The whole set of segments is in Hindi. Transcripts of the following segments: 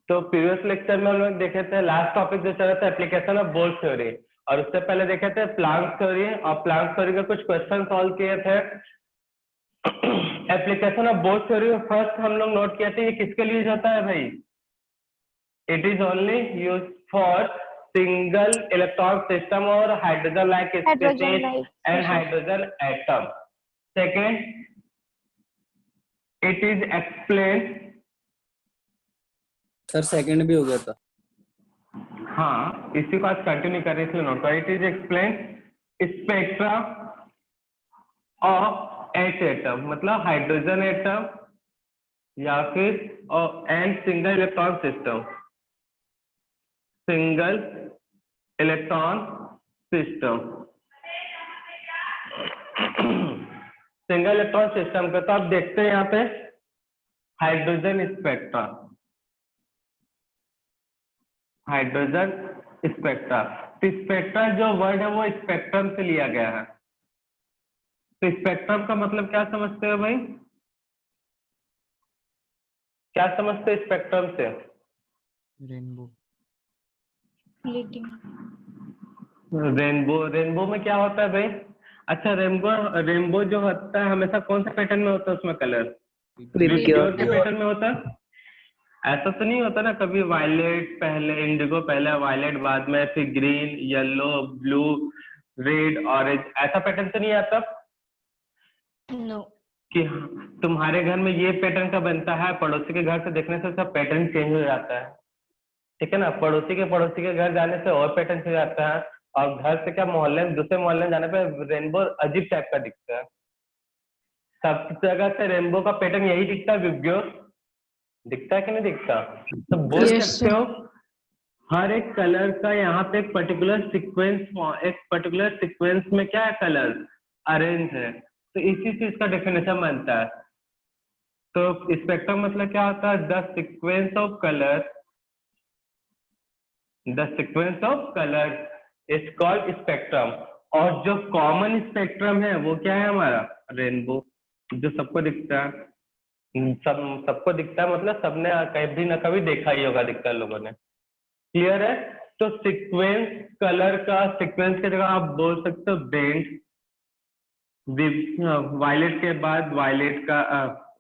तो प्रीवियस लेक्चर में हम लोग देखे थे, लास्ट टॉपिक जो चला था एप्लीकेशन ऑफ बोर थ्योरी, और उससे पहले देखे थे प्लांक थ्योरी, और प्लांक थ्योरी के कुछ क्वेश्चन सॉल्व किए थे। एप्लीकेशन ऑफ बोर थ्योरी में फर्स्ट हम लोग नोट किए थे, ये किसके लिए यूज होता है भाई? It is only use for single electron system और hydrogen like species and hydrogen atom. Second, it is explain. Sir second भी हो गया था। हाँ, इसी को आज कंटिन्यू कर रहे थे note. It is explain spectra of H atom, मतलब हाइड्रोजन एटम या फिर and single electron system, single electron system, single electron system का। तो आप देखते हैं यहाँ पे हाइड्रोजन स्पेक्ट्रा, हाइड्रोजन स्पेक्ट्रा। तो स्पेक्ट्रा जो वर्ड है वो स्पेक्ट्रम से लिया गया है। तो स्पेक्ट्रम का मतलब क्या समझते हो भाई? क्या समझते हो स्पेक्ट्रम से? रेनबो। रेनबो, रेनबो में क्या होता है भाई? अच्छा, रेनबो, रेनबो जो होता है हमेशा कौन सा पैटर्न में होता है? उसमें कलर विबग्योर के पैटर्न में होता है। ऐसा तो नहीं होता ना कभी वायलेट पहले, इंडिगो पहले, वायलेट बाद में, फिर green, yellow, blue, red, orange, ऐसा पैटर्न तो नहीं आता? नो। कि तुम्हारे घर में ये पैटर्न का बनता है, पड़ोसी के घर से देखने से सब पैटर्न चेंज हो जाता है, ठीक है ना? पड़ोसी के घर जाने से और पैटर्न चेंज हो जाता है, और घर से क्या मोहल्ले में, दूसरे मोहल्ले में जाने पे रेनबो अजीब टाइप का दिखता है। सब जगह से रेनबो का पैटर्न यही दिखता है, विबग्योर दिखता है कि नहीं दिखता? तो बोल सकते हो हर एक कलर का यहाँ पे एक पर्टिकुलर सीक्वेंस में क्या है, कलर अरेंज है। तो इसी चीज का डेफिनेशन बनता है। तो स्पेक्ट्रम मतलब क्या होता है? The sequence of colour, the sequence of colour is called spectrum. और जो कॉमन स्पेक्ट्रम है वो क्या है हमारा? रेनबो, जो सबको दिखता है। सबको दिखता है मतलब सबने कभी ना कभी देखा ही होगा, दिखता है लोगों ने। क्लियर है? तो सीक्वेंस, कलर का सीक्वेंस की जगह आप बोल सकते हो बेंड। वायलेट के बाद वायलेट का,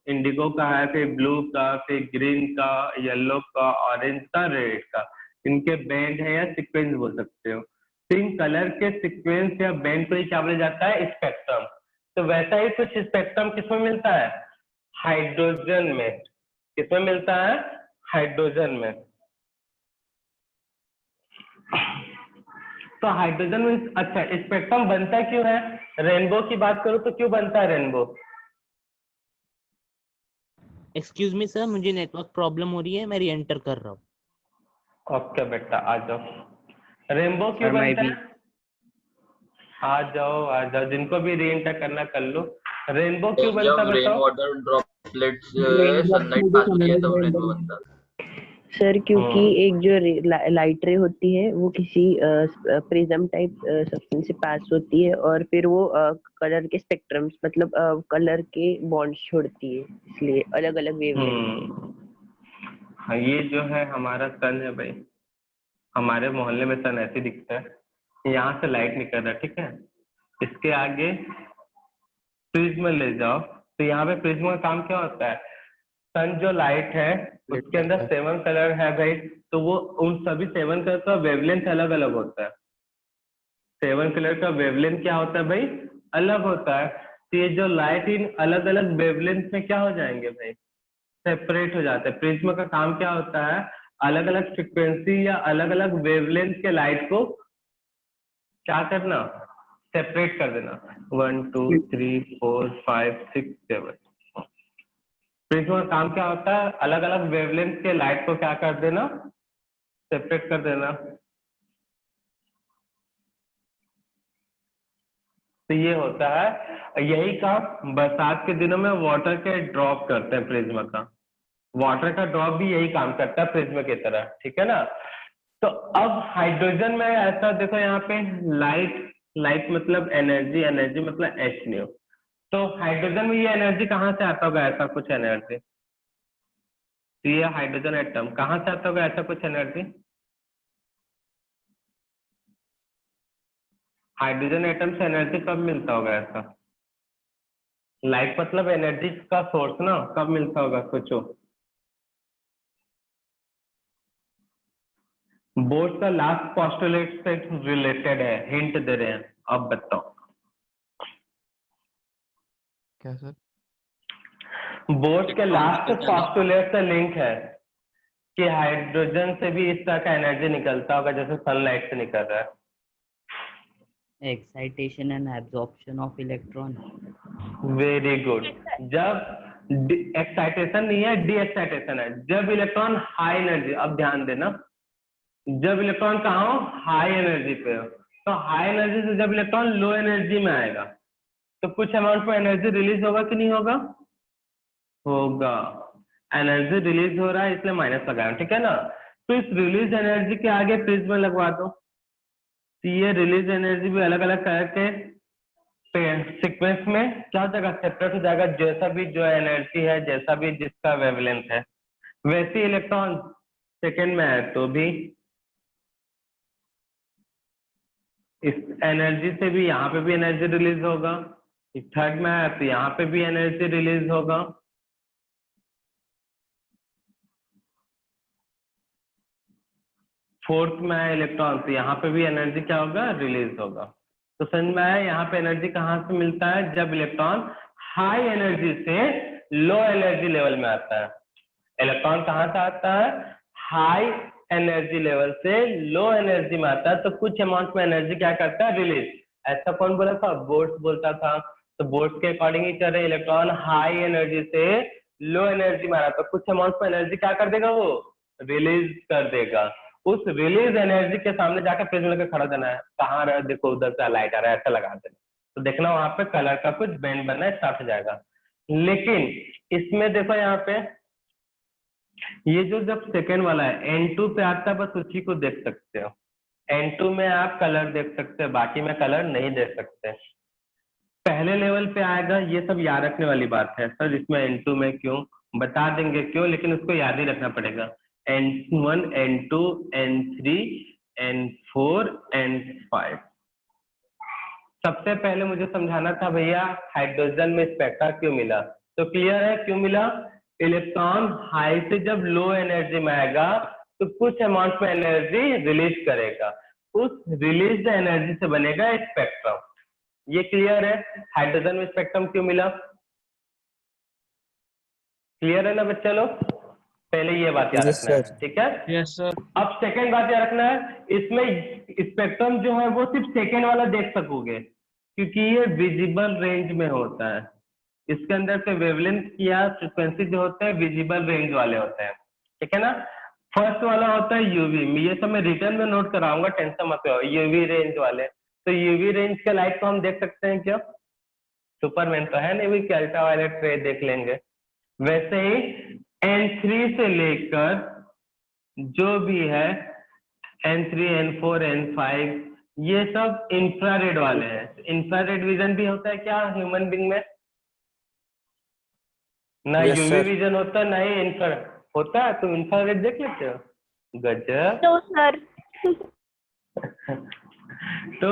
इंडिगो का है, फिर ब्लू का, फिर ग्रीन का, येलो का, ऑरेंज का, रेड का, इनके बैंड है या सीक्वेंस बोल सकते हो। तो इन कलर के सीक्वेंस या बैंड को ही क्या बोला जाता है? स्पेक्ट्रम। तो वैसा ही कुछ स्पेक्ट्रम किसमें मिलता है? हाइड्रोजन में। किसमें मिलता है? हाइड्रोजन में। तो हाइड्रोजन में, अच्छा, स्पेक्ट्रम बनता क्यों है? रेनबो की बात करूं तो क्यों बनता है रेनबो? एक्सक्यूज मी सर, मुझे नेटवर्क प्रॉब्लम हो रही है, मैं री एंटर कर रहा हूँ। ओके बेटा, आ जाओ। रेनबो क्यों बनता है? आ जाओ, जिनको भी री एंटर करना कर लो। रेनबो क्यों बनता है रेन बताओ? वाटर ड्रॉपलेट्स सनलाइट पास होती है तब रेनबो बनता है सर, क्योंकि एक जो लाइट रे होती है वो किसी प्रिज्म टाइप सब्सटेंस से पास होती है, और फिर वो कलर के स्पेक्ट्रम्स, मतलब कलर के बॉन्ड्स छोड़ती है, इसलिए अलग अलग वेवलेंथ। हाँ, ये जो है हमारा सन है भाई, हमारे मोहल्ले में सन ऐसे दिखता है। यहाँ से लाइट निकल रहा है, ठीक है? इसके आगे प्रिज्म ले जाओ, तो यहाँ पे प्रिज्म का काम क्या होता है? सन जो लाइट है उसके अंदर 7 कलर है भाई, तो वो उन सभी 7 कलर का वेवलेंथ अलग अलग होता है। 7 कलर का वेवलेंथ क्या होता है भाई? अलग होता है। तो ये जो लाइट इन अलग अलग वेवलेंथ में क्या हो जाएंगे भाई? सेपरेट हो जाते हैं। प्रिज्म का काम क्या होता है? अलग अलग फ्रिक्वेंसी या अलग अलग वेवलेंथ के लाइट को क्या करना? सेपरेट कर देना। 1 2 3 4 5 6 7। प्रिज्म का काम क्या होता है? अलग अलग वेवलेंथ के लाइट को क्या कर देना? सेपरेट कर देना। तो ये होता है, यही काम बरसात के दिनों में वाटर के ड्रॉप करते हैं प्रिज्म का। वाटर का ड्रॉप भी यही काम करता है प्रिज्म की तरह, ठीक है ना? तो अब हाइड्रोजन में ऐसा देखो, यहाँ पे लाइट मतलब एनर्जी, एनर्जी मतलब H-nu। तो हाइड्रोजन में ये एनर्जी कहाँ से आता होगा? ऐसा कुछ एनर्जी तो ये हाइड्रोजन एटम कहाँ से आता होगा ऐसा कुछ एनर्जी? हाइड्रोजन एटम से एनर्जी कब मिलता होगा ऐसा? लाइफ मतलब एनर्जी का सोर्स ना, कब मिलता होगा सोचो। बोर्ड का लास्ट पोस्टुलेट से रिलेटेड है, हिंट दे रहे हैं, अब बताओ। क्या सर? बोर्ड के लास्ट Electron पोस्टुलेट से लिंक है कि हाइड्रोजन से भी इस तरह का एनर्जी निकलता होगा जैसे सनलाइट से निकल रहा है। excitation and absorption of electron. Very good. जब एक्साइटेशन नहीं है, डी एक्साइटेशन है। जब इलेक्ट्रॉन हाई एनर्जी, अब ध्यान देना, जब इलेक्ट्रॉन कहाँ हो, हाई एनर्जी पे हो, तो हाई एनर्जी से जब इलेक्ट्रॉन लो एनर्जी में आएगा तो कुछ अमाउंट में एनर्जी रिलीज होगा कि नहीं होगा? होगा। एनर्जी रिलीज हो रहा है इसलिए माइनस लगाया, ठीक है ना। तो इस रिलीज एनर्जी के आगे प्रिज्म लगवा दो, तो ये रिलीज एनर्जी भी अलग अलग करके सीक्वेंस में क्या हो जाएगा, सेपरेट हो जाएगा। जैसा भी जो एनर्जी है, जैसा भी जिसका वेवलेंथ है, वैसे इलेक्ट्रॉन सेकेंड में है तो भी इस एनर्जी से भी यहाँ पे भी एनर्जी रिलीज होगा। थर्ड में है तो यहाँ पे भी एनर्जी रिलीज होगा। फोर्थ में है इलेक्ट्रॉन, तो यहाँ पे भी एनर्जी क्या होगा, रिलीज होगा। तो समझ में आया यहाँ पे एनर्जी कहाँ से मिलता है, जब इलेक्ट्रॉन हाई एनर्जी से लो एनर्जी लेवल में आता है। इलेक्ट्रॉन कहाँ से आता है, हाई एनर्जी लेवल से लो एनर्जी में आता है, तो कुछ अमाउंट में एनर्जी क्या करता है, रिलीज। ऐसा कौन बोला था, बोर्ड्स बोलता था। तो बोर्ड्स के अकॉर्डिंग ही चल रहे, इलेक्ट्रॉन हाई एनर्जी से लो एनर्जी में आ रहा, तो कुछ अमाउंट में एनर्जी क्या कर देगा, वो रिलीज कर देगा। उस रिलीज एनर्जी के सामने जाकर प्रिज्म लेकर खड़ा देना है, कहाँ रहा, देखो उधर से लाइट आ रहा है, ऐसा लगा देना, तो देखना वहां पे कलर का कुछ बैंड बनना स्टार्ट हो जाएगा। लेकिन इसमें देखो यहाँ पे ये जो जब सेकेंड वाला है N2 पे आता है, बस उसी को देख सकते हो। N2 में आप कलर देख सकते हो, बाकी में कलर नहीं देख सकते। पहले लेवल पे आएगा, ये सब याद रखने वाली बात है सर, इसमें N2 में क्यों बता देंगे क्यों, लेकिन उसको याद ही रखना पड़ेगा। N1, N2, N3, N4, N5। सबसे पहले मुझे समझाना था भैया हाइड्रोजन में स्पेक्ट्रा क्यों मिला, तो क्लियर है क्यों मिला। इलेक्ट्रॉन हाई से जब लो एनर्जी में आएगा तो कुछ अमाउंट में एनर्जी रिलीज करेगा, उस रिलीज एनर्जी से बनेगा स्पेक्ट्रम। ये क्लियर है हाइड्रोजन में स्पेक्ट्रम क्यों मिला, क्लियर है ना बच्चा लोग। पहले ये बात याद रखना है, ठीक है। Yes sir. अब सेकंड बात याद रखना है, इसमें स्पेक्ट्रम जो है वो सिर्फ सेकंड वाला देख सकोगे क्योंकि ये विजिबल रेंज में होता है। इसके अंदर के वेवलेंथ या फ्रिक्वेंसी जो होते हैं विजिबल रेंज वाले होते हैं, ठीक है ना। फर्स्ट वाला होता है यूवी, ये सब मैं रिटर्न में नोट कराऊंगा, टेंशन मत लो। यूवी रेंज वाले, तो यूवी रेंज के लाइट को हम देख सकते हैं क्या, सुपरमैन तो है नहीं, कि अल्ट्रावायलेट रे देख लेंगे। वैसे ही N3 से लेकर जो भी है N3, N4, N5 ये सब इंफ्रारेड वाले हैं। इंफ्रारेड विजन भी होता है क्या ह्यूमन बीइंग में, ना यूवी विजन होता है ना ही इंफ्रा होता है। तुम इंफ्रारेड देख लेते हो, गजब। No, sir. तो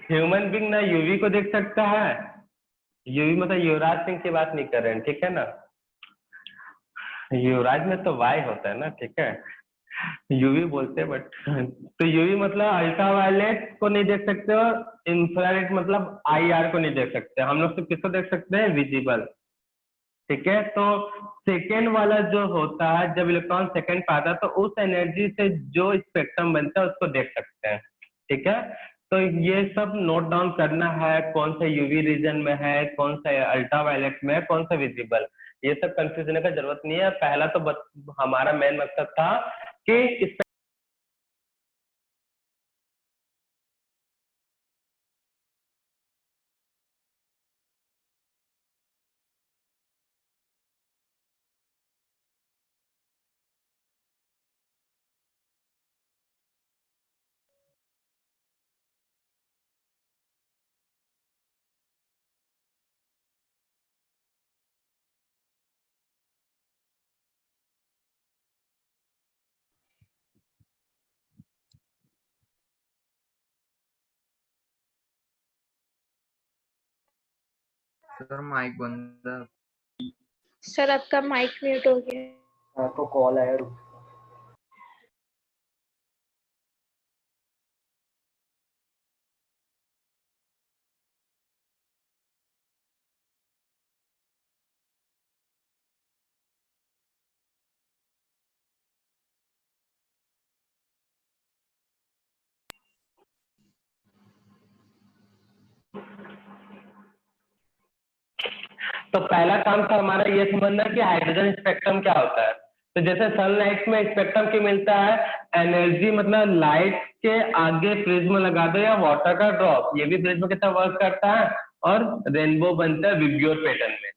ह्यूमन बीइंग ना यूवी को देख सकता है, यूवी मतलब युवराज सिंह की बात नहीं कर रहे हैं, ठीक है ना। युवराज में तो वाई होता है ना, ठीक है, यूवी बोलते हैं बट तो यूवी मतलब अल्ट्रावायलेट को नहीं देख सकते हो, इंफ्रारेड मतलब आईआर को नहीं देख सकते। हम लोग सिर्फ किसको देख सकते हैं, विजिबल, ठीक है। तो सेकेंड वाला जो होता है, जब इलेक्ट्रॉन सेकेंड पे आता है तो उस एनर्जी से जो स्पेक्ट्रम बनता है उसको देख सकते हैं, ठीक है। तो ये सब नोट डाउन करना है, कौन सा यूवी रीजन में है, कौन सा अल्ट्रावायलेट में है, कौन सा विजिबल, ये सब कंफ्यूज होने का जरूरत नहीं है। पहला तो हमारा मेन मकसद था कि सर माइक बंद है। सर आपका माइक म्यूट हो गया। आपको कॉल आया। तो पहला काम था हमारा ये समझना कि हाइड्रोजन स्पेक्ट्रम क्या होता है। तो जैसे सनलाइट में स्पेक्ट्रम क्या मिलता है, एनर्जी, मतलब लाइट के आगे प्रिज्म लगा दो या वाटर का ड्रॉप, ये भी प्रिज्म की तरह वर्क करता है और रेनबो बनता है विब्ग्योर पैटर्न में।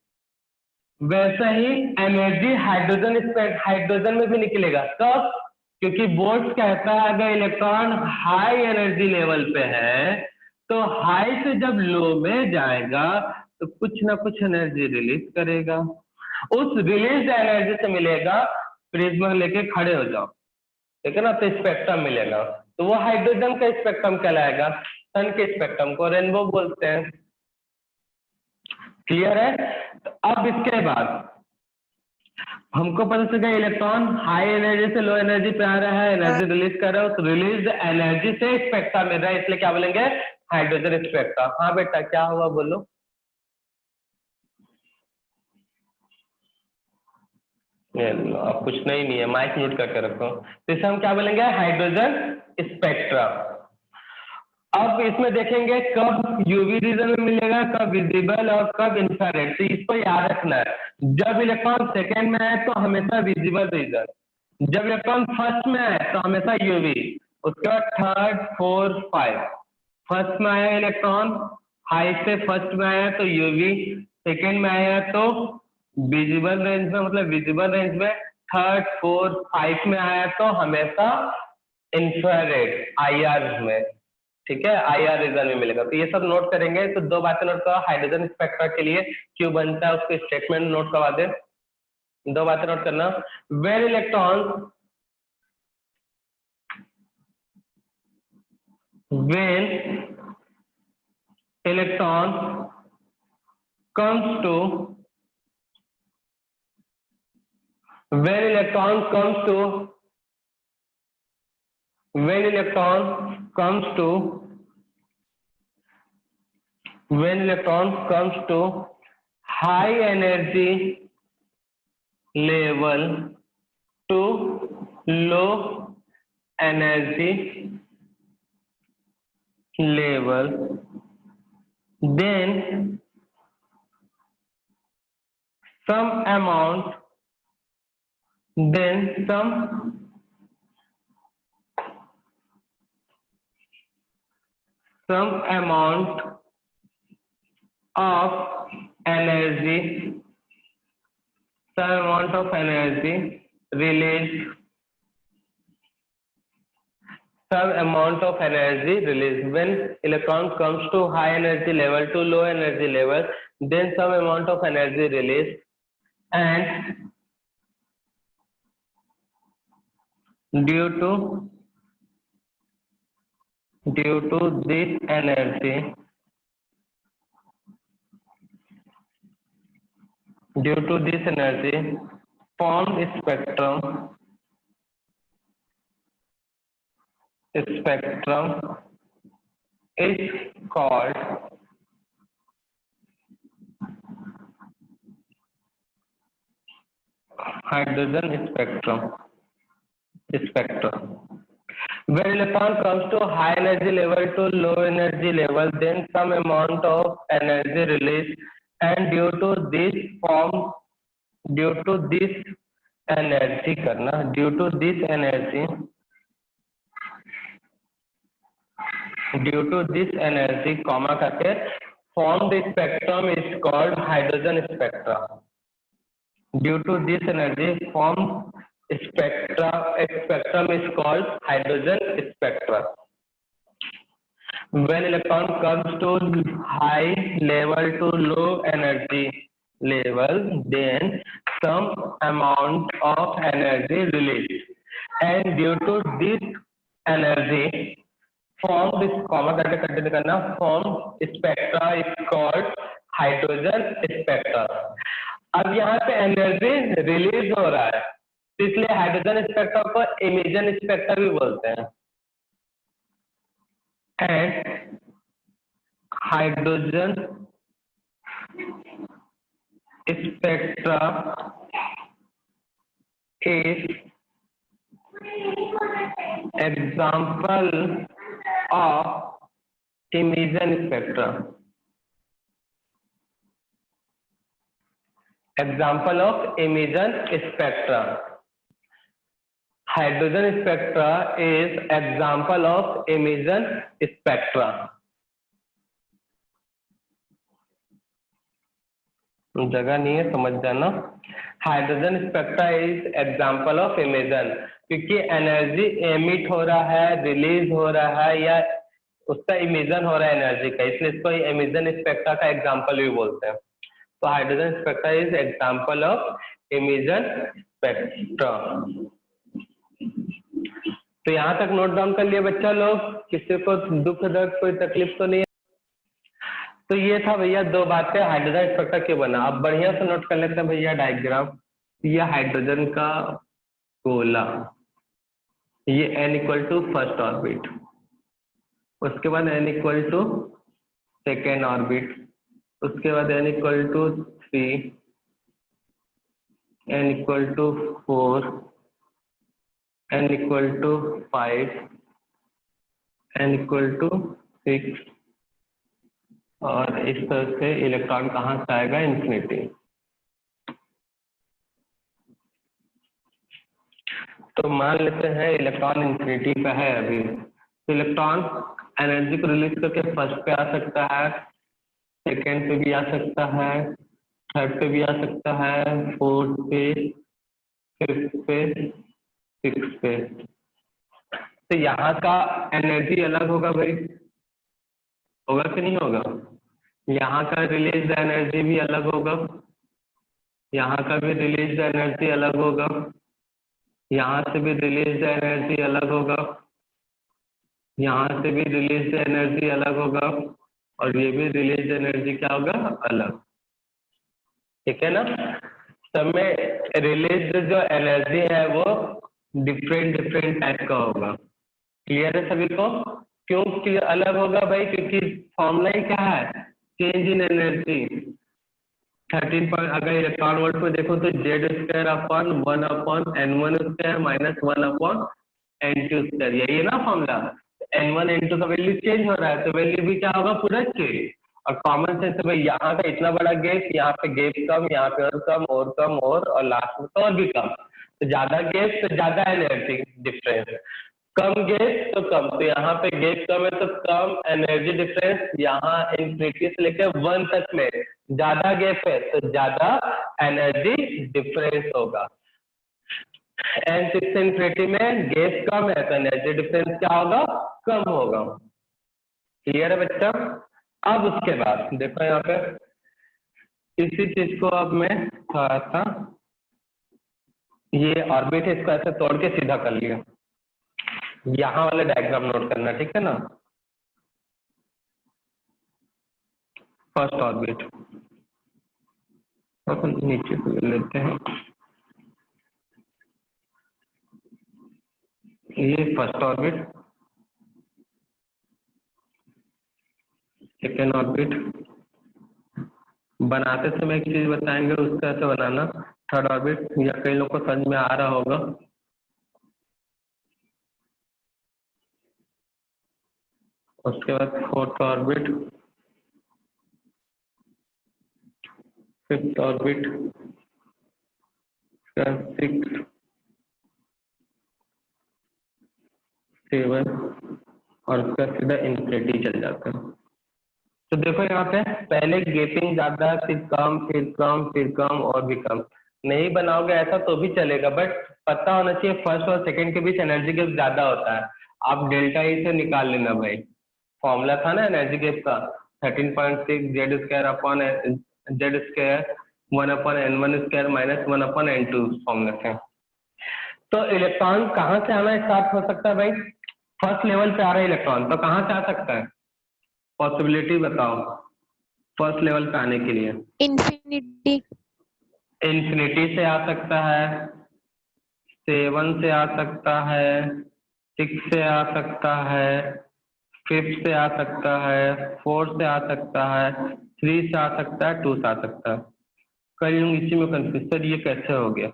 वैसा ही एनर्जी हाइड्रोजन में भी निकलेगा। कब? क्योंकि बोर्ड्स कहता है अगर इलेक्ट्रॉन हाई एनर्जी लेवल पे है तो हाई से जब लो में जाएगा तो कुछ ना कुछ एनर्जी रिलीज करेगा। उस रिलीज एनर्जी से मिलेगा, प्रिज्म लेके खड़े हो जाओ, ठीक है ना, तो स्पेक्ट्रम मिलेगा। तो वो हाइड्रोजन का स्पेक्ट्रम कहलाएगा। सन के स्पेक्ट्रम को रेनबो बोलते हैं। क्लियर है? तो अब इसके बाद हमको पता चल गया इलेक्ट्रॉन हाई एनर्जी से लो एनर्जी पे आ रहा है, एनर्जी रिलीज कर रहा है, उस रिलीज एनर्जी से स्पेक्ट्रा मिल रहा है, इसलिए क्या बोलेंगे? Hydrogen spectra. हाँ बेटा क्या हुआ बोलो? ये लो, अब कुछ नहीं है, माइक म्यूट करके रखो। तो इसे हम क्या बोलेंगे? Hydrogen spectra. अब इसमें देखेंगे कब यूवी रीजन में मिलेगा, कब विजिबल और कब इंफ्रारेड। तो इसको याद रखना है, जब इलेक्ट्रॉन सेकेंड में आए तो हमेशा विजिबल रीजन, जब इलेक्ट्रॉन फर्स्ट में आए तो हमेशा यूवी, उसके बाद थर्ड, फोर्थ, फाइव। फर्स्ट में आया इलेक्ट्रॉन हाई से फर्स्ट में आया तो यूवी, सेकेंड में आया तो विजिबल रेंज में, मतलब विजिबल रेंज में, थर्ड, फोर्थ, फाइव में आया तो हमेशा इंफ्रारेड IR में, ठीक है, IR रीजन में मिलेगा। तो ये सब नोट करेंगे। तो दो बातें नोट करो हाइड्रोजन स्पेक्ट्रा के लिए, क्यों बनता है उसको स्टेटमेंट नोट करवा दे। दो बातें नोट करना, when electron comes to when electron comes to when electron comes to high energy level to low energy level, then some amount of energy released when electron comes to high energy level to low energy level, then some amount of energy released, and due to this energy formed spectrum is called hydrogen spectrum. When electron comes to high energy level to low energy level, then some amount of energy released, and due to this energy, comma करके formed spectrum is called hydrogen spectra. Due to this energy formed spectrum is called hydrogen spectra. When electron comes to high level to low energy level, then some amount of energy released, and due to this energy formed, comma करके कंटिन्यू करना, formed spectra is called hydrogen spectrum. अब यहाँ पे एनर्जी रिलीज हो रहा है, तो इसलिए हाइड्रोजन स्पेक्ट्रम को इमेजन स्पेक्ट्रम भी बोलते हैं। And hydrogen spectra is example of imagine spectrum. Example of emission spectra. Hydrogen spectra is example of emission spectra. जगह नहीं है, समझ जाना। Hydrogen spectra is example of imagine, क्योंकि एनर्जी एमिट हो रहा है, रिलीज हो रहा है, या उसका इमेजन हो रहा है एनर्जी का, इसलिए इसको इमेजन स्पेक्ट्रा का एग्जाम्पल भी बोलते हैं। तो hydrogen spectra is example of imagine spectra. तो यहाँ तक नोट डाउन कर लिया बच्चा लोग, किसी को दुख दर्द कोई तकलीफ तो नहीं है? तो ये था भैया दो बातें हाइड्रोजन स्पेक्ट्रा क्यों बना। अब बढ़िया से नोट कर लेते हैं भैया डायग्राम। ये हाइड्रोजन का गोला, ये n equal to first orbit, उसके बाद n equal to second orbit, उसके बाद n equal to 3, n equal to 4, n equal to 5, n equal to 6, और इस तरह से इलेक्ट्रॉन कहाँ से आएगा? इन्फिनिटी। तो मान लेते हैं इलेक्ट्रॉन इन्फिनिटी पे है अभी, तो इलेक्ट्रॉन एनर्जी को रिलीज करके फर्स्ट पे आ सकता है, सेकेंड पे भी आ सकता है, थर्ड पे भी आ सकता है, फोर्थ पे, फिफ्थ पे, सिक्स पे। तो यहाँ का एनर्जी अलग होगा भाई, होगा कि नहीं होगा? यहाँ का रिलीज एनर्जी भी अलग होगा, यहाँ का भी रिलीज एनर्जी अलग होगा, यहाँ से भी रिलीज एनर्जी अलग होगा, यहाँ से भी रिलीज एनर्जी अलग होगा, और ये भी रिलीज एनर्जी क्या होगा? अलग। ठीक है ना? सब में रिलीज जो एनर्जी है वो डिफरेंट टाइप का होगा। क्लियर है सभी को? क्यों अलग होगा भाई? क्योंकि फॉर्मूला ही क्या है? Change in energy. 13 पॉइंट अगर इलेक्ट्रॉन वोल्ट में देखो तो Z² upon 1 upon N1 square minus 1 upon N2 square, यही है ना फॉर्मूला। N1 N2 का वैल्यू चेंज हो रहा है, तो वैल्यू भी क्या होगा? पूरा चेंज। और कॉमन सेंस भाई यहाँ का इतना बड़ा गैप, यहाँ पे गैप कम, यहाँ पे और कम और लास्ट में तो और भी कम। तो ज्यादा गैप तो ज्यादा एनर्जी डिफरेंस, कम गैप तो कम। तो यहाँ पे गैप कम है तो कम एनर्जी डिफरेंस। यहाँ इन्फिनिटी से लेकर 1 तक में ज्यादा गैप है तो ज्यादा एनर्जी डिफरेंस होगा। N6 से इन्फिनिटी में गैप कम है तो एनर्जी डिफरेंस क्या होगा? कम होगा। क्लियर है बच्चा? अब उसके बाद देखो यहाँ पे इसी चीज को अब मैं थोड़ा सा ये ऑर्बिट है, इसको ऐसे तोड़ के सीधा कर लिया। यहाँ वाले डायग्राम नोट करना, ठीक है ना? फर्स्ट ऑर्बिट नीचे से लेते हैं, ये फर्स्ट ऑर्बिट, सेकेंड ऑर्बिट। बनाते समय एक चीज बताएंगे उसका ऐसे बनाना। थर्ड ऑर्बिट या कई लोग को समझ में आ रहा होगा। उसके बाद fourth orbit, fifth orbit, six, 7 और उसका सीधा इन्फिनिटी चल जाता है। तो देखो यहाँ पे पहले गेपिंग ज्यादा, फिर कम, फिर कम, फिर कम और भी कम। नहीं बनाओगे ऐसा तो भी चलेगा, बट पता होना चाहिए फर्स्ट और सेकंड के बीच एनर्जी गैप ज्यादा होता है। आप डेल्टा ई से निकाल लेना भाई, फॉर्मूला था ना एनर्जी गैप का 13.6 Z² upon Z² 1 upon N1 square minus 1 upon N2 formula से। तो इलेक्ट्रॉन कहाँ से आना स्टार्ट हो सकता है भाई? फर्स्ट लेवल पे आ रहा है इलेक्ट्रॉन, तो कहाँ से आ सकता है? पॉसिबिलिटी बताओ। फर्स्ट लेवल पे आने के लिए। इंफिनिटी। इन्फिनिटी से आ सकता है, 7 से आ सकता है, 6 से आ सकता है, 5 से आ सकता है, 4 से आ सकता है, 3 से आ सकता है, 2 से आ सकता है। कई लोग इसी में कंफ्यूज, सर ये कैसे हो गया,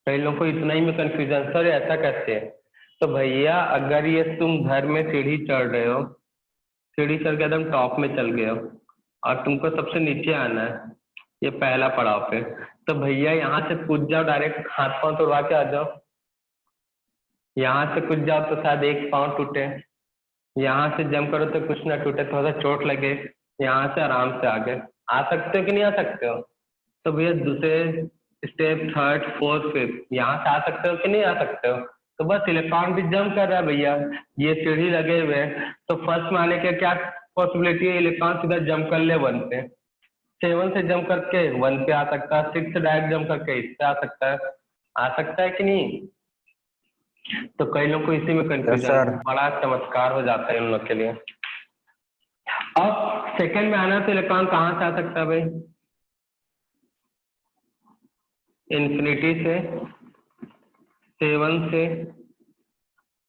कई लोगों को इतना ही में कंफ्यूजन, सर ऐसा कैसे है। तो भैया अगर ये तुम घर में सीढ़ी चढ़ रहे हो, सीढ़ी चढ़ के एकदम टॉप में चल गए हो और तुमको सबसे नीचे आना है, ये पहला पड़ाव पे, तो भैया यहाँ से कूद जाओ, डायरेक्ट हाथ पांव तोड़वा के आ जाओ। यहाँ से कूद जाओ तो शायद एक पाँव टूटे, यहाँ से जंप करो तो कुछ ना टूटे, थोड़ा सा चोट लगे, यहाँ से आराम से आगे आ सकते हो कि नहीं आ सकते हो। तो भैया दूसरे स्टेप, थर्ड, फोर्थ, फिफ्थ, यहाँ से आ सकते हो कि नहीं आ सकते हो। तो बस इलेक्ट्रॉन भी जंप कर रहा है भैया, ये सीढ़ी लगे हुए हैं, तो फर्स्ट में आने के क्या पॉसिबिलिटी है, इलेक्ट्रॉन सीधा जंप कर ले 1 पे, 7 से जंप करके 1 पे आ सकता है, 6 से डायरेक्ट जंप करके इस पे आ सकता है कि नहीं। तो कई लोग को इसी में कंफ्यूजन, बड़ा चमत्कार हो जाता है इन लोग के लिए। अब सेकंड में आना तो इलेक्ट्रॉन कहाँ से आ सकता है भाई, इन्फिनिटी से, 7 से,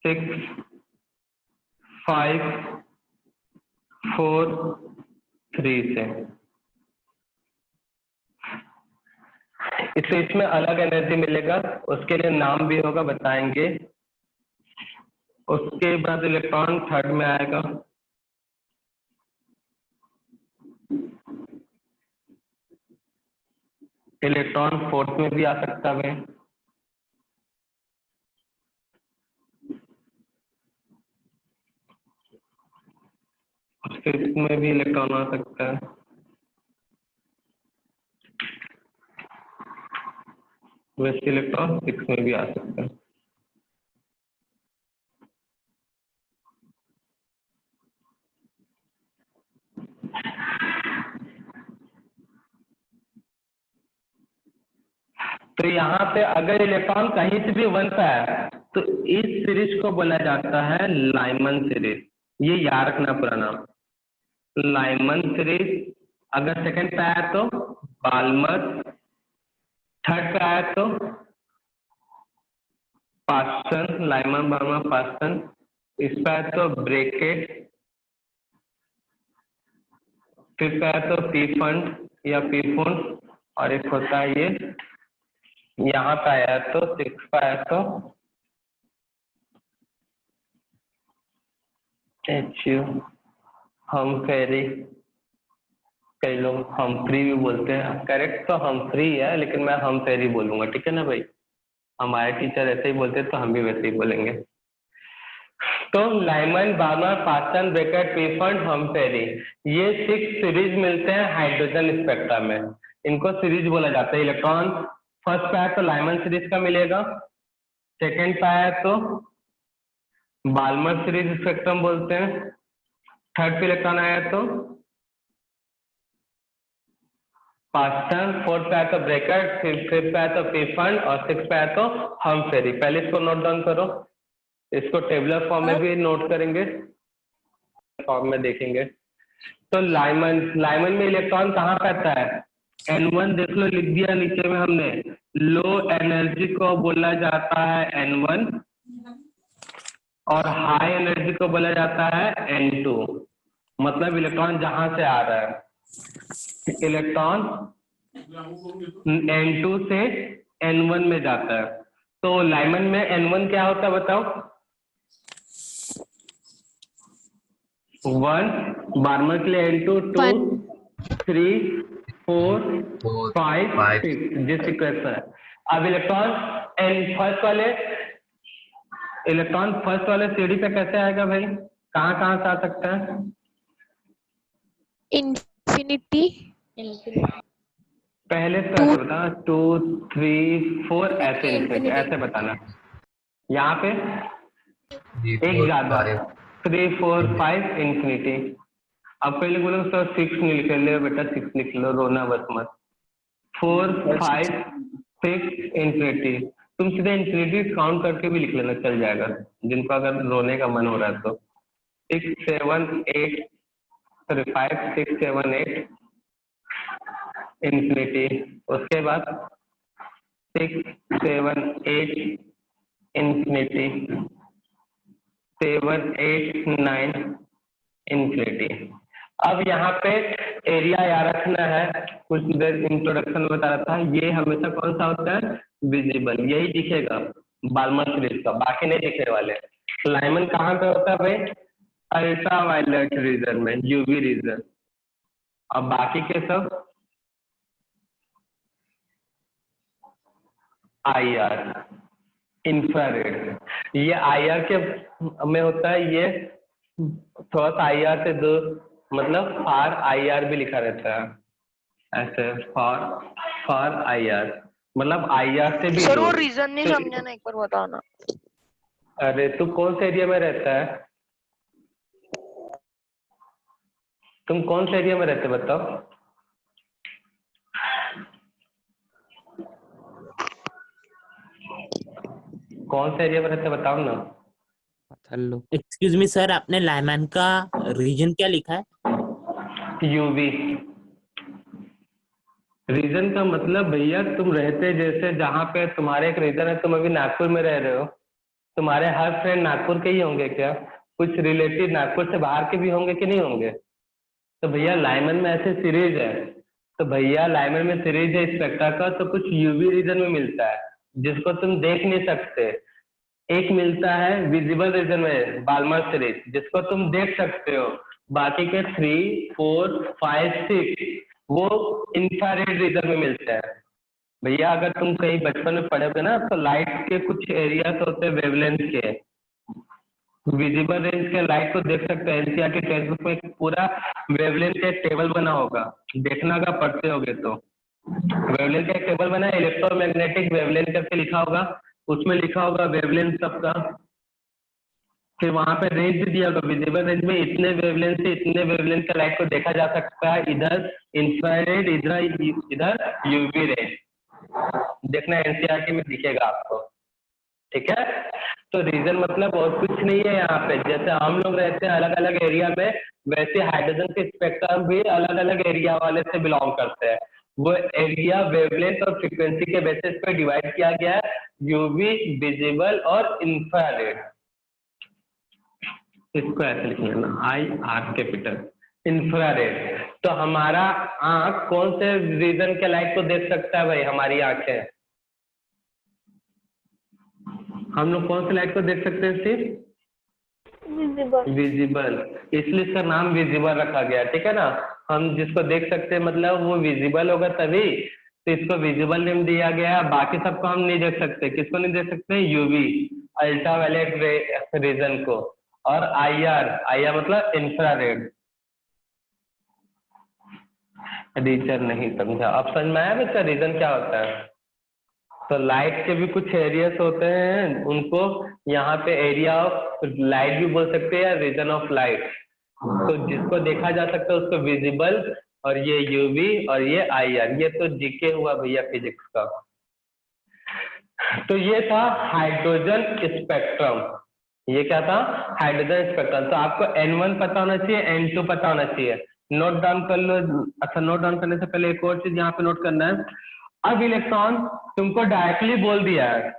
6, 5, 4, 3 से। इसमें अलग एनर्जी मिलेगा, उसके लिए नाम भी होगा, बताएंगे। उसके बाद इलेक्ट्रॉन थर्ड में आएगा, इलेक्ट्रॉन फोर्थ में भी आ सकता है, फिफ्थ में भी इलेक्ट्रॉन आ सकता है, वैसे इलेक्ट्रॉन 6 में भी आ सकता है। तो यहाँ पे अगर इलेक्ट्रॉन कहीं से भी 1 पे आया तो इस सीरीज को बोला जाता है लाइमन सीरीज, ये याद रखना पूरा नाम, लाइमन सीरीज। अगर सेकंड पे आया तो बाल्मर, थर्ड पे आया तो पास्टन, लाइमन बाल्मर पास्टन, इस पे आया तो ब्रेकेट, फिर पे आया तो पीफंड या पीफुंड, और एक होता है ये, यहाँ पे आया तो 6 पे आया तो HU, हमफ्री, कई लोग हमफ्री भी बोलते हैं, करेक्ट तो हमफ्री है लेकिन मैं हमफ्री बोलूंगा, ठीक है ना भाई, हमारे टीचर ऐसे ही बोलते हैं तो हम भी वैसे ही बोलेंगे। तो Lyman, Balmer, Paschen, Brackett, Pfund, Humphry, ये 6 सीरीज मिलते हैं हाइड्रोजन स्पेक्ट्रम में, इनको सीरीज बोला जाता है। इलेक्ट्रॉन फर्स्ट पे आया तो लाइमन सीरीज का मिलेगा, सेकेंड पे आया तो बाल्मर सीरीज स्पेक्ट्रम बोलते हैं, थर्ड पे इलेक्ट्रॉन आया तो पास्टन, फोर्थ पे आया तो ब्रेकेट, फिफ्थ पे आया तो पीफंड और 6 पे आया तो हमफ्री। पहले इसको नोट डाउन करो, इसको टेबुलर फॉर्म में भी नोट करेंगे, फॉर्म में देखेंगे। तो लाइमन में इलेक्ट्रॉन कहाँ पे आता है, N1 देख लो, लिख दिया नीचे में हमने, लो एनर्जी को बोला जाता है N1 और हाई एनर्जी को बोला जाता है N2। मतलब इलेक्ट्रॉन जहां से आ रहा है, इलेक्ट्रॉन N2 से N1 में जाता है। तो लाइमन में N1 क्या होता है बताओ, 1, बार्मर के लिए N2, 2, 3, 4, 5, 6, जिस सीक्वेंस है। अब इलेक्ट्रॉन फर्स्ट वाले सीढ़ी पे कैसे आएगा भाई, कहाँ से आ सकता है, इंफिनिटी। पहले तो ऐसे बता, 2, 3, 4 ऐसे इन्फिनिटी, ऐसे बताना, यहाँ पे एक ज्यादा, 3, 4, 5 इन्फिनिटी। अब पहले बोलो सर 6 नहीं लिख ले बेटा, 6 लिख लो, रोना बस मत। 4, 5, 6 इन्फिनिटी, तुम सीधे इन्फिनिटी काउंट करके भी लिख लेना, चल जाएगा, जिनको अगर रोने का मन हो रहा है तो। 6, 7, 8, सॉरी 5 6 7 8 इन्फिनिटी, उसके बाद 6 7 8 इन्फिनिटी, 7 8 9 इन्फिनिटी। अब यहाँ पे एरिया याद रखना है, कुछ देर इंट्रोडक्शन में बता रहा था, ये हमेशा कौन सा होता है, विजिबल, यही दिखेगा बाल्मर सीरीज का, बाकी नहीं दिखने वाले। लाइमन कहाँ पे होता है भाई, अल्ट्रा वायलेट रीजन में, यूवी रीजन। अब बाकी के सब IR, इंफ्रारेड। ये IR के में होता है, ये थोड़ा सा IR से दूर, मतलब फार IR भी लिखा रहता है ऐसे, फार IR मतलब IR से भी सर वो दूर। रीजन नहीं समझा ना, एक बार बताना। अरे तू कौन से एरिया में रहता है, तुम कौन से एरिया में रहते बताओ। कौन से एरिया में रहते बताओ ना। हेलो एक्सक्यूज मी सर, आपने लाइमैन का रीजन क्या लिखा है? यूवी रीजन का मतलब भैया तुम रहते जैसे, जहाँ पे तुम्हारे एक रीजन है, तुम अभी नागपुर में रह रहे हो, तुम्हारे हर फ्रेंड नागपुर के ही होंगे क्या, कुछ रिलेटिव नागपुर से बाहर के भी होंगे कि नहीं होंगे। तो भैया लाइमन में ऐसे सीरीज है, तो भैया लाइमन में सीरीज है स्पेक्ट्रा का, तो कुछ यूवी रीजन में मिलता है जिसको तुम देख नहीं सकते। एक मिलता है विजिबल रीजन में बाल्मर सीरीज, जिसको तुम देख सकते हो। बाकी के 3 4 5 6 वो इंफ्रारेड रीजन में मिलते हैं। भैया अगर तुम कहीं बचपन में पढ़े हो ना, तो लाइट के कुछ एरियाज होते हैं वेवलेंथ के, विजिबल रेंज के लाइट को देख सकते हैं। एनसीईआरटी टेक्स्ट बुक में एक पूरा वेवलेंथ का एक टेबल बना होगा, देखना अगर पढ़ते होगे तो। वेवलेंथ का एक टेबल बना है, इलेक्ट्रोमैग्नेटिक वेवलेंथ करके लिखा होगा, उसमें लिखा होगा वेवलेंथ सबका, फिर वहां पे रेंज भी दिया होगा, विजिबल रेंज में इतने वेवलेंथ से इतने वेवलेंथ का लाइट को देखा जा सकता है, इधर इंफ्रारेड, इधर यूवी रेंज। देखना एनसीईआरटी में दिखेगा आपको, ठीक है। तो रीजन मतलब और कुछ नहीं है, यहाँ पे जैसे हम लोग रहते हैं अलग अलग एरिया में, वैसे हाइड्रोजन के स्पेक्ट्रम भी अलग अलग एरिया वाले से बिलोंग करते हैं। वो एरिया वेवलेंथ और फ्रीक्वेंसी के बेसिस पे डिवाइड किया गया है, यूवी, विजिबल और इंफ्रारेड। इसको ऐसे लिख लेना, IR कैपिटल, इंफ्रारेड। तो हमारा आंख कौन से रीजन के लाइट को देख सकता है भाई, हमारी आंखें, हम लोग कौन से लाइट को देख सकते हैं, सिर्फ विजिबल, इसलिए इसका नाम विजिबल रखा गया, ठीक है ना। हम जिसको देख सकते हैं मतलब वो विजिबल होगा तभी, तो इसको विजिबल नेम दिया गया। बाकी सबको हम नहीं देख सकते, किसको नहीं देख सकते, यूवी, अल्ट्रावायलेट रीजन को, और IR मतलब इंफ्रारेड रीजन। नहीं समझा, अब समझ में आया इसका रीजन क्या होता है। तो लाइट के भी कुछ एरियाज होते हैं, उनको यहाँ पे एरिया ऑफ लाइट भी बोल सकते हैं, रीजन ऑफ लाइट। तो जिसको देखा जा सकता है उसको विजिबल, और ये यूवी और ये IR। ये तो जीके हुआ भैया फिजिक्स का। तो ये था हाइड्रोजन स्पेक्ट्रम, ये क्या था, हाइड्रोजन स्पेक्ट्रम। तो आपको N1 पता होना चाहिए, N2 पता होना चाहिए, नोट डाउन कर लो। अच्छा, नोट डाउन करने से पहले एक और चीज यहाँ पे नोट करना है। अब इलेक्ट्रॉन तुमको डायरेक्टली बोल दिया है,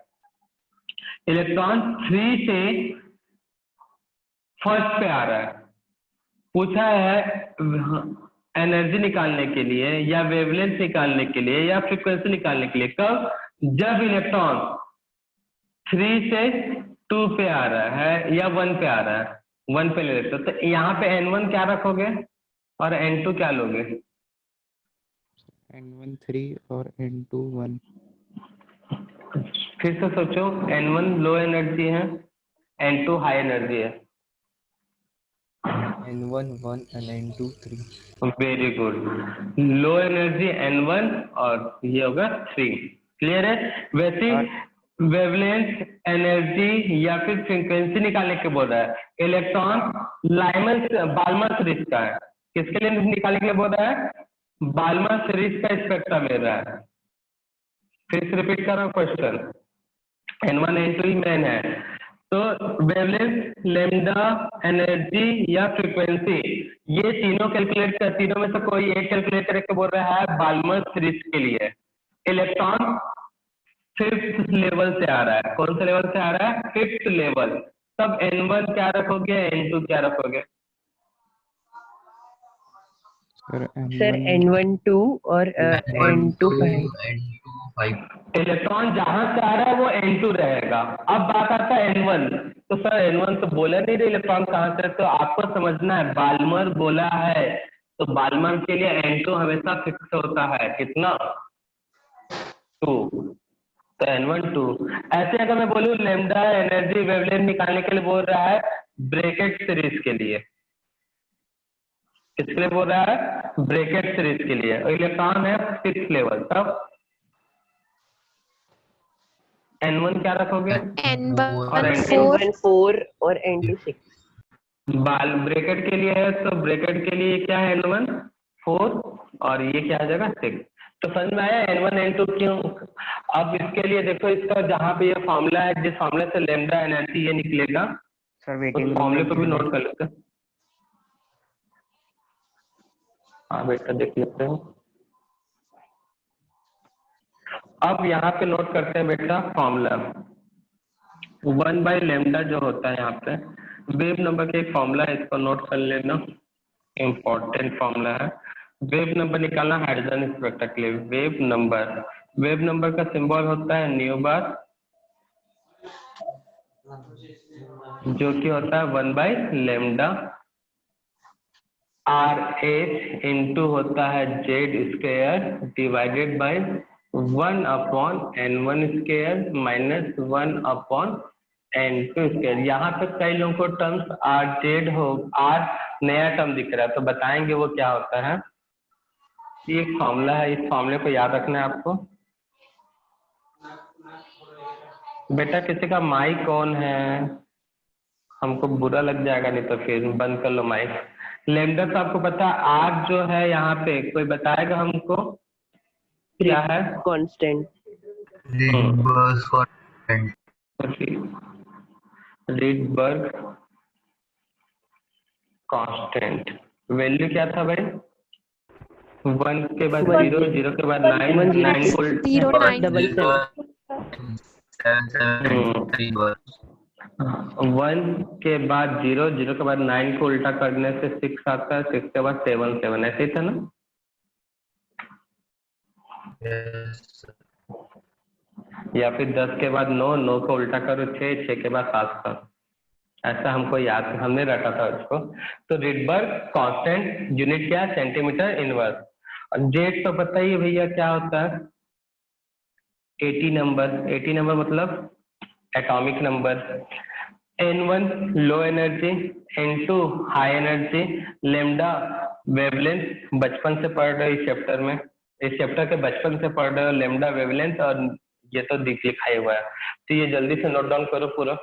इलेक्ट्रॉन 3 से फर्स्ट पे आ रहा है, पूछा है एनर्जी निकालने के लिए या वेवलेंथ निकालने के लिए या फ्रीक्वेंसी निकालने के लिए। कब, जब इलेक्ट्रॉन 3 से 2 पे आ रहा है या 1 पे आ रहा है, 1 पे ले लेते हो। तो यहाँ पे N1 क्या रखोगे और N2 क्या लोगे, N1 3 और N2 1। फिर से सोचो, N1 लो एनर्जी है, N2 हाई एनर्जी है। N1 1 and N2 3। Very good, low energy N1 और ये होगा 3। क्लियर है। वैसे वेवलेंथ, एनर्जी या फिर फ्रीक्वेंसी निकालने के बोल रहा है, इलेक्ट्रॉन लाइमन बाल्मर सीरीज का है। किसके लिए निकालने के लिए बोल रहा है, बाल्मर सीरीज का स्पेक्ट्रम ले रहा है। फिर से रिपीट कर रहा हूँ क्वेश्चन, N1 N2 ही मेन है। तो वेवलेंथ, लेमडा, एनर्जी या फ्रीक्वेंसी, ये तीनों कैलकुलेट कर, तीनों में से कोई एक कैलकुलेट करके बोल रहा है बाल्मर सीरीज के लिए। इलेक्ट्रॉन फिफ्थ लेवल से आ रहा है, कौन से लेवल से आ रहा है? Fifth level. तब N1 क्या रखोगे, N2 क्या रखोगे? सर सर N1 N1 2 और N2 5। N2 5। इलेक्ट्रॉन जहां से आ रहा है वो N2 रहेगा। अब बात आता है N1, तो सर N1 तो बोला नहीं रहे इलेक्ट्रॉन कहां से, तो आपको समझना है बाल्मर बोला है, तो बाल्मर के लिए N2 हमेशा फिक्स होता है, कितना? 2। तो N1 2। ऐसे अगर मैं बोलूं लेमडा एनर्जी वेवलेंथ निकालने के लिए बोल रहा है ब्रैकेट सीरीज के लिए, किसके लिए बोल रहा है? ब्रैकेट सीरीज के लिए। इलेक्ट्रॉन है 6th लेवल, तब N1 क्या रखोगे? और N1 N2? 4 N1 4 और N2 6। बाल ब्रैकेट के लिए है, तो ब्रैकेट के लिए क्या है? N1 4 और ये क्या आ जाएगा? 6। तो समझ में आया N1 N2 क्यों? अब इसके लिए देखो, इसका जहां पे ये फॉर्मूला है, जिस फॉर्मूले से लेमडा एनर्जी ये निकलेगा, सर उस वेटिंग फॉर्मूले को भी नोट कर लेते हैं। हाँ बेटा देख लेते हैं। अब यहाँ पे नोट करते हैं बेटा फॉर्मूला 1 by लेमडा जो होता है यहाँ पे वेव नंबर का एक फॉर्मूला है, इसको नोट कर लेना, इम्पोर्टेंट फॉर्मूला है। वेव नंबर निकालना हाइड्रोजन स्पेक्ट्रा के लिए। वेव नंबर का सिंबल होता है न्यू बार, जो कि होता है 1 by लेमडा। RH इंटू होता है Z square divided by 1 upon N1 square minus 1 upon N2 square. यहाँ पे कई लोगों को टर्म्स आर जेड हो, आर नया टर्म दिख रहा है, तो बताएंगे वो क्या होता है। ये एक फॉर्मूला है, इस फॉर्मूले को याद रखना है आपको। बेटा किसी का माइक ऑन है, हमको बुरा लग जाएगा, नहीं तो फिर बंद कर लो माइक। लेमडा तो आपको पता है, आर जो है यहाँ पे कोई बताएगा हमको क्या है? कांस्टेंट। रीडबर्ग कांस्टेंट। वैल्यू क्या था भाई? 1 के बाद 0, 0 के बाद 9, 9 को 1 के बाद 0, 0 के बाद 9 को उल्टा करने से 6 आता है, 6 के बाद 7, 7 ऐसे ही था ना? या फिर 10 के बाद 9, 9 को उल्टा करो 6, 6 के बाद 7 था, ऐसा हमको याद, हमने रखा था उसको। तो रिडबर्ग कांस्टेंट यूनिट क्या है? Centimetre inverse. और जेड तो पता ही है भैया क्या होता है? 80 नंबर। 80 नंबर मतलब atomic number. N1 low energy, N2 high energy, lambda wavelength बचपन से पढ़ रहे हो इस चैप्टर में, इस चैप्टर के बचपन से पढ़ रहे हो लेमडा वेवलेंथ, और ये तो लिखा हुआ है, तो ये जल्दी से नोट डाउन करो पूरा।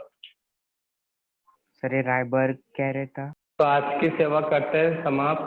सर ये रायबर्ग कह रहे था। तो आज की सेवा करते हैं समाप्त।